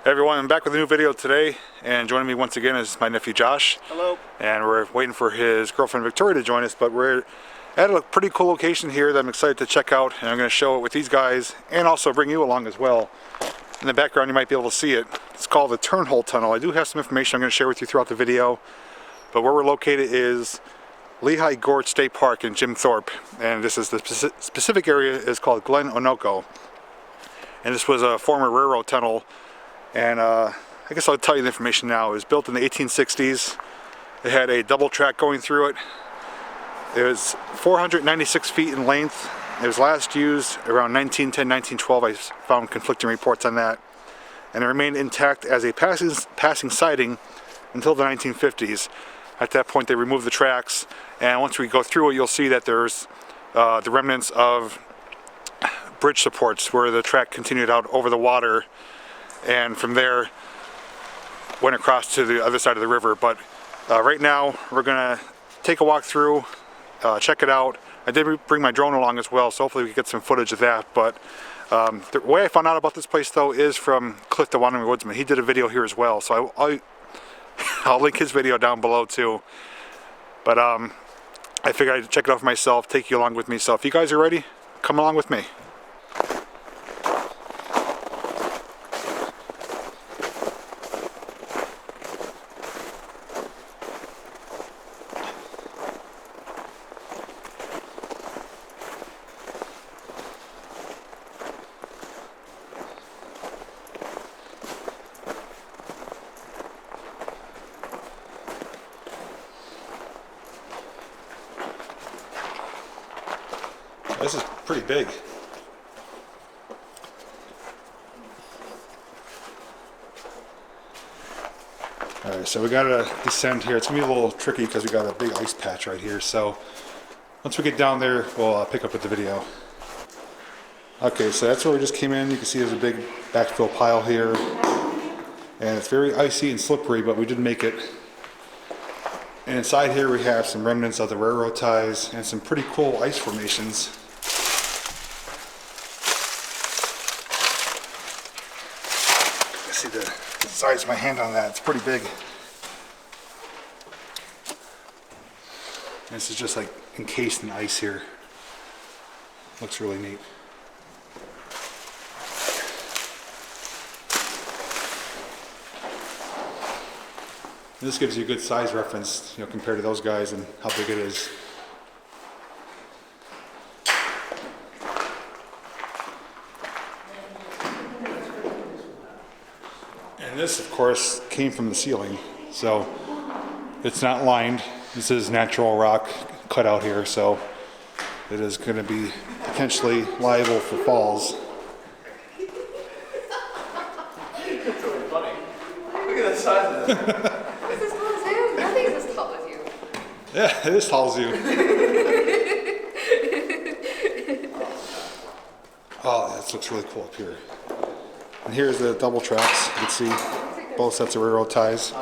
Hey everyone, I'm back with a new video today, and joining me once again is my nephew Josh. Hello. And we're waiting for his girlfriend Victoria to join us, but we're at a pretty cool location here that I'm excited to check out, and I'm going to show it with these guys and also bring you along as well. In the background you might be able to see it. It's called the Turnhole Tunnel. I do have some information I'm going to share with you throughout the video, but where we're located is Lehigh Gorge State Park in Jim Thorpe, and this is the specific area is called Glen Onoco. And this was a former railroad tunnel. And I guess I'll tell you the information now. It was built in the 1860s. It had a double track going through it. It was 496 feet in length. It was last used around 1910, 1912. I found conflicting reports on that. And it remained intact as a passing siding until the 1950s. At that point they removed the tracks, and once we go through it you'll see that there's the remnants of bridge supports where the track continued out over the water, and from there went across to the other side of the river. But right now we're gonna take a walk through, check it out. I did bring my drone along as well, so hopefully we can get some footage of that. But the way I found out about this place though is from Cliff the Wandering Woodsman. He did a video here as well, so I'll link his video down below too. But I figured I'd check it out for myself, take you along with me. So if you guys are ready, come along with me. This is pretty big. Alright, so we gotta descend here. It's gonna be a little tricky because we got a big ice patch right here. So once we get down there, we'll pick up with the video. Okay, so that's where we just came in. You can see there's a big backfill pile here. And it's very icy and slippery, but we did make it. And inside here we have some remnants of the railroad ties and some pretty cool ice formations. See the size of my hand on that, it's pretty big. And this is just like encased in ice here. Looks really neat. This gives you a good size reference, you know, compared to those guys and how big it is. And this, of course, came from the ceiling, so it's not lined. This is natural rock cut out here, so it is going to be potentially liable for falls. It's really funny. Look at the size of this. Is this tall as him? Nothing's as tall as you. Yeah, it is tall as you. Oh, this looks really cool up here. And here's the double tracks. You can see both sets of railroad ties.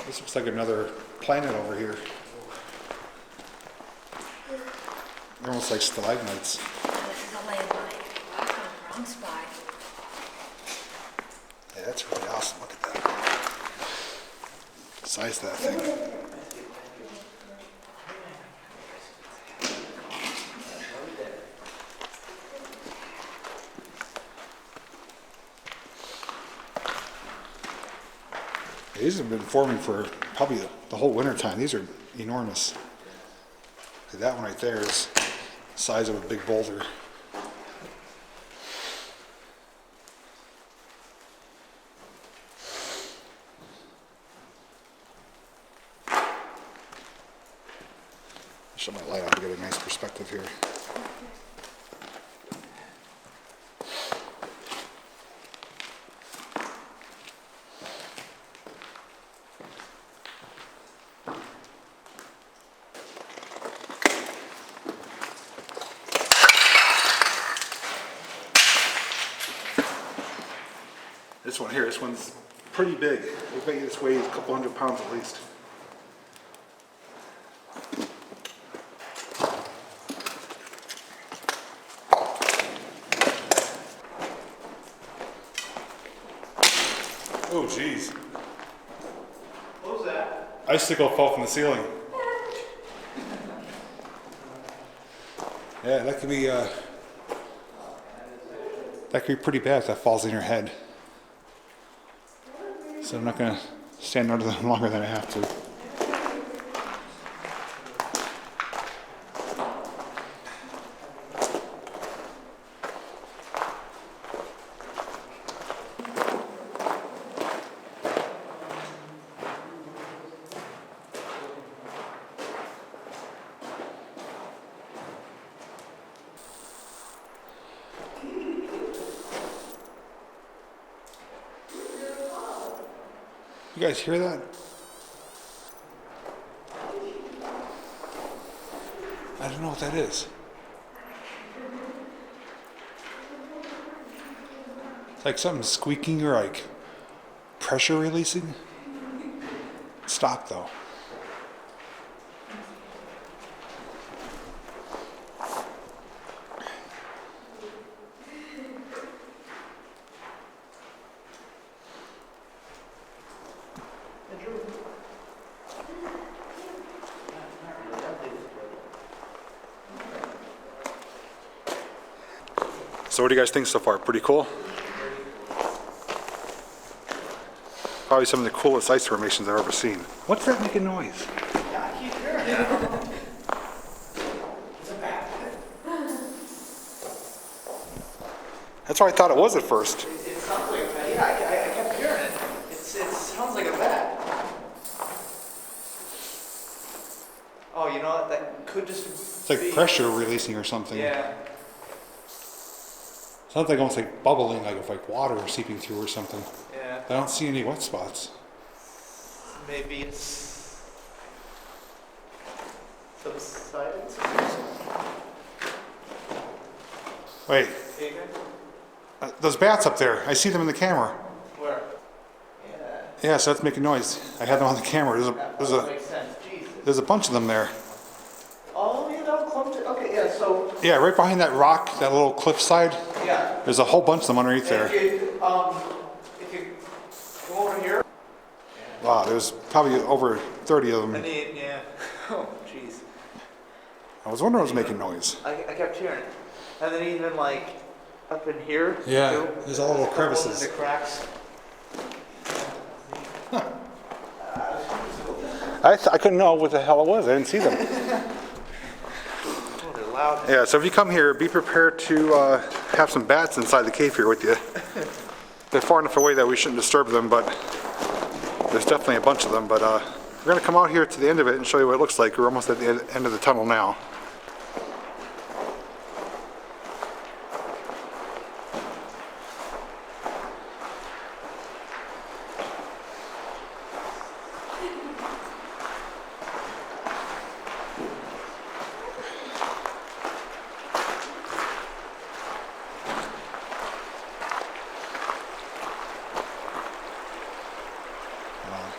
This looks like another planet over here. They're almost like stalagmites. This is a landmine. Wow, wrong spot. Yeah, that's really awesome. Look at that. The size of that thing. These have been forming for probably the whole winter time. These are enormous. That one right there is the size of a big boulder. Shut my light on to get a nice perspective here. This one here, this one's pretty big. I bet you this weighs a couple 100 pounds at least. Oh geez. What was that? Icicle fell from the ceiling. Yeah, that could be pretty bad if that falls in your head. So I'm not gonna stand under them longer than I have to. You guys hear that? I don't know what that is. It's like something squeaking or like pressure releasing. Stop though. So what do you guys think so far? Pretty cool? Probably some of the coolest ice formations I've ever seen. What's that making noise? Yeah, I keep hearing it. It's a bat. That's what I thought it was at first. It sounds like, yeah, I kept hearing it. It sounds like a bat. Oh, you know what? That could just It's like pressure releasing or something. Yeah. Sounds like almost like bubbling, like if like water seeping through or something. Yeah. I don't see any wet spots. Maybe it's subsided. Wait, Adrian? those bats up there, I see them in the camera. Where? Yeah. Yeah, so that's making noise. I had them on the camera. That makes sense. Jesus. There's a bunch of them there. Oh, yeah, that clumped it. Okay, yeah, so, Yeah, right behind that rock, that little cliff side, yeah. there's a whole bunch of them underneath there. If you go over here. Wow, there's probably over 30 of them. Yeah. Oh, jeez. I was wondering what was making noise. I kept hearing it. And then even like up in here. Yeah, too. there's all little A couple crevices. in the cracks. I couldn't know what the hell it was. I didn't see them. Oh, they're loud. Yeah, so if you come here, be prepared to have some bats inside the cave here with you. They're far enough away that we shouldn't disturb them, but there's definitely a bunch of them. But we're going to come out here to the end of it and show you what it looks like. We're almost at the end of the tunnel now.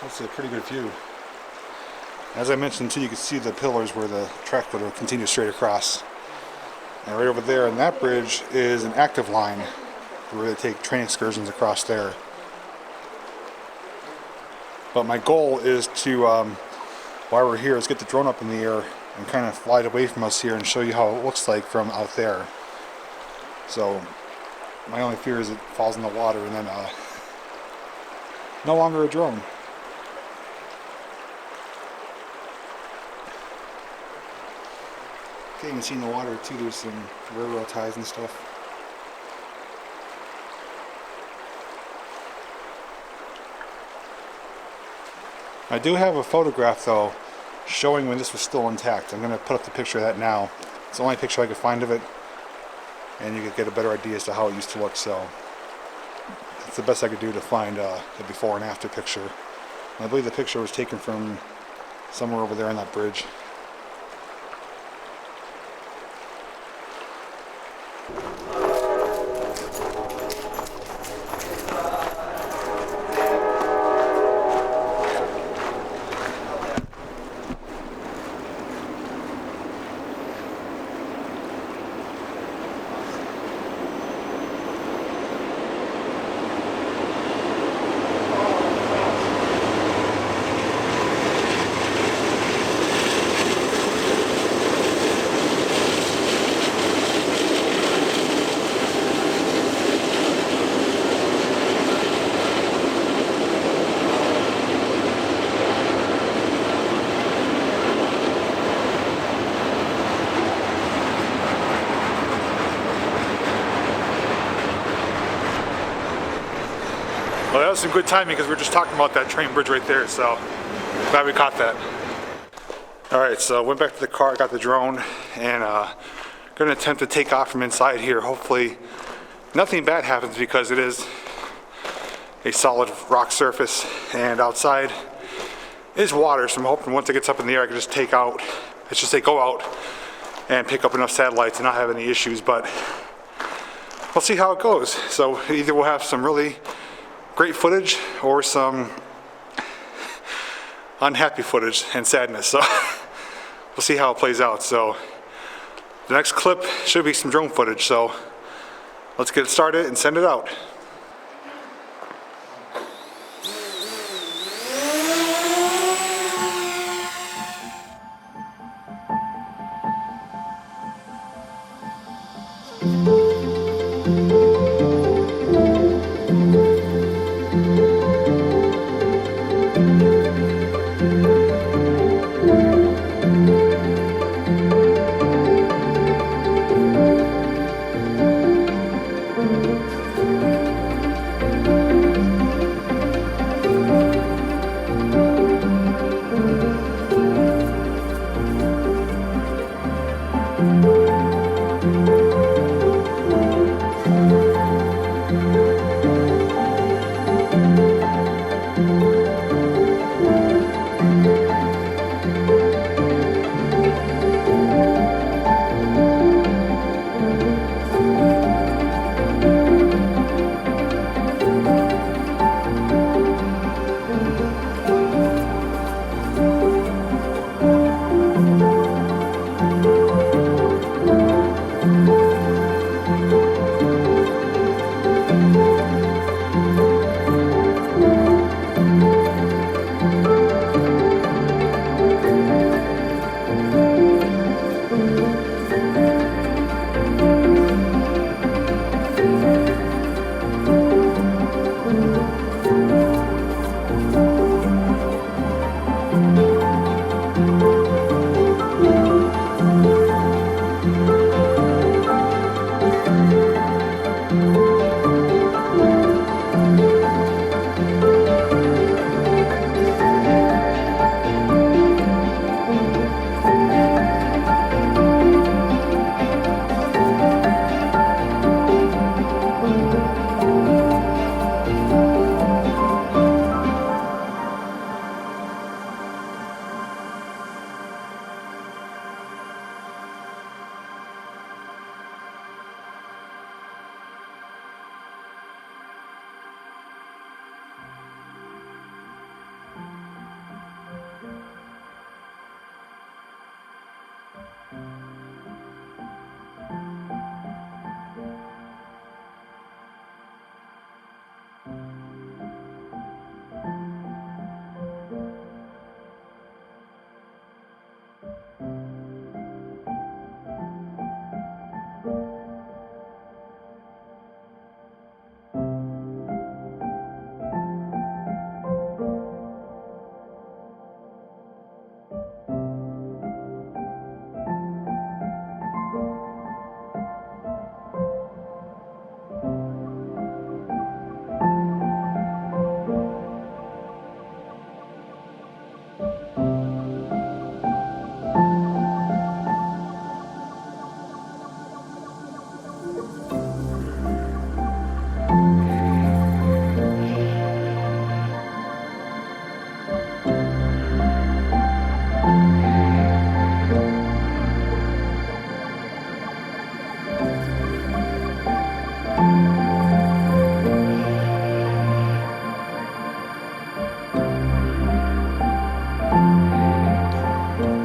That's a pretty good view. As I mentioned too, you can see the pillars where the track would continue straight across. And right over there on that bridge is an active line where they take train excursions across there. But my goal is to, while we're here, is get the drone up in the air and kind of fly it away from us here and show you how it looks like from out there. So my only fear is it falls in the water and then no longer a drone. Okay, you can see in the water too, there's some railroad ties and stuff. I do have a photograph though, showing when this was still intact. I'm going to put up the picture of that now. It's the only picture I could find of it, and you could get a better idea as to how it used to look. So that's the best I could do to find the before and after picture. And I believe the picture was taken from somewhere over there on that bridge. Well, that was some good timing because we were just talking about that train bridge right there, so glad we caught that. Alright, so went back to the car, got the drone, and going to attempt to take off from inside here. Hopefully nothing bad happens because it is a solid rock surface, and outside is water, so I'm hoping once it gets up in the air I can just take out, let's just say go out and pick up enough satellites and not have any issues, but we'll see how it goes. So either we'll have some really great footage or some unhappy footage and sadness, so we'll see how it plays out. So the next clip should be some drone footage, so let's get it started and send it out.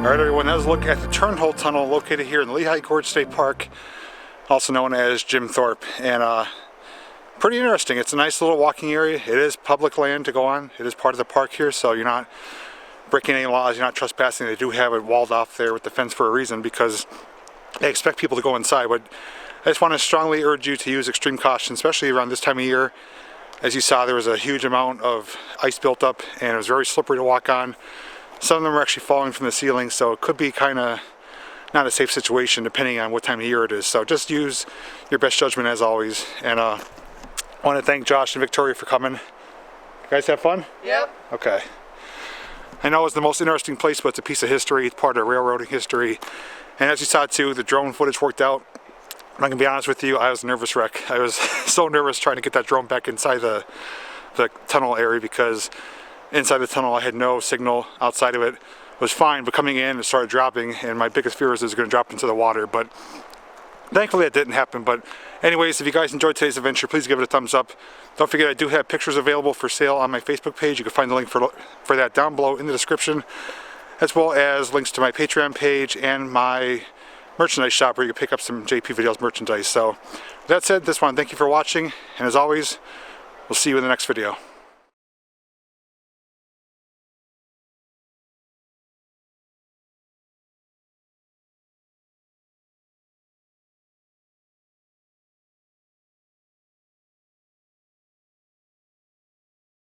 Alright everyone, that was a look at the Turnhole Tunnel located here in the Lehigh Gorge State Park, also known as Jim Thorpe. And pretty interesting. It's a nice little walking area. It is public land to go on. It is part of the park here, so you're not breaking any laws, you're not trespassing. They do have it walled off there with the fence for a reason because they expect people to go inside. But I just want to strongly urge you to use extreme caution, especially around this time of year. As you saw, there was a huge amount of ice built up and it was very slippery to walk on. Some of them are actually falling from the ceiling, so it could be kind of not a safe situation depending on what time of year it is. So just use your best judgment as always. And I want to thank Josh and Victoria for coming. Guys have fun? Yep. Okay. I know it's the most interesting place, but it's a piece of history. It's part of railroading history. And as you saw too, the drone footage worked out. I'm gonna be honest with you, I was a nervous wreck. I was so nervous trying to get that drone back inside the tunnel area, because inside the tunnel I had no signal. Outside of it was fine, but coming in it started dropping, and my biggest fear was it was going to drop into the water, but thankfully that didn't happen. But anyways, if you guys enjoyed today's adventure, please give it a thumbs up. Don't forget, I do have pictures available for sale on my Facebook page. You can find the link for that down below in the description, as well as links to my Patreon page and my merchandise shop where you can pick up some JPVideos merchandise. So with that said, just want to thank you for watching, and as always, we'll see you in the next video.